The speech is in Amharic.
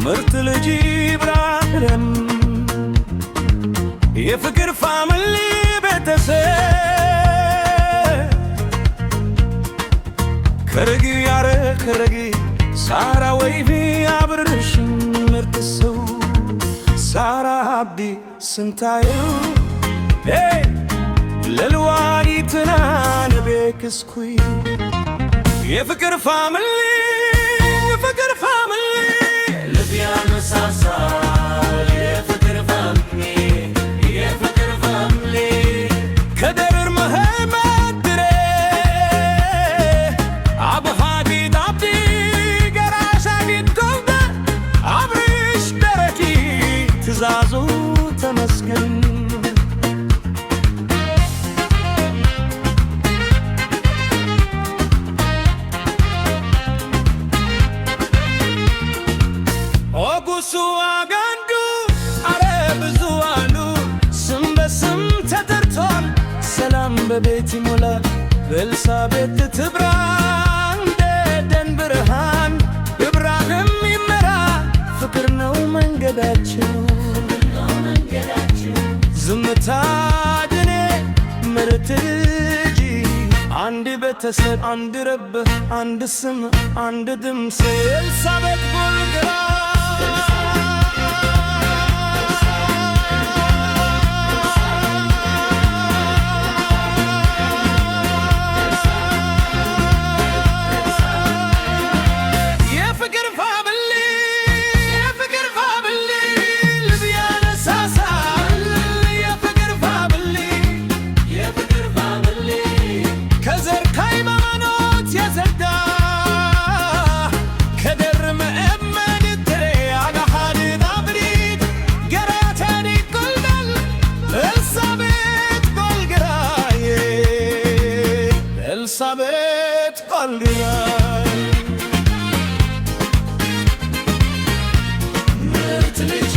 ምርጥ ልጅ ኢብራሂም የፍቅር ፋሚሊ ቤተሰብ ከረጊ ያረ ከረጊ ሳራ ወይቢ አብርሽ ምርጥ ሰው ሳራ አብዲ ስንታየው ለልዋይትና ነቤክስኩይ የፍቅር ፋሚሊ ልብያ መሳሳል የፍቅር ፋሚሊ ከደር መህመድ ድሬ አብሃዲድ አብዲ ገራሻዲድ ዶልደ አብርሽ ደረኪ ትእዛዙ ተመስገን ኦጉሱ አጋንዱ አረ ብዙ አሉ ስም በስም ተጠርቷል ሰላም በቤት ይሞላል በኤልሳቤጥ ትብራ እንደ ደን ብርሃን ኢብራሂም ይመራ ፍቅር ነው መንገዳቸው ዝምታ ድኔ ምርጥ ልጅ አንድ ቤተሰብ አንድ ረብ አንድ ስም አንድ ድምፅ ኤልሳቤጥ ጎልግራ ኤልሳቤጥ ጎልግራ ምርጥ ልጅ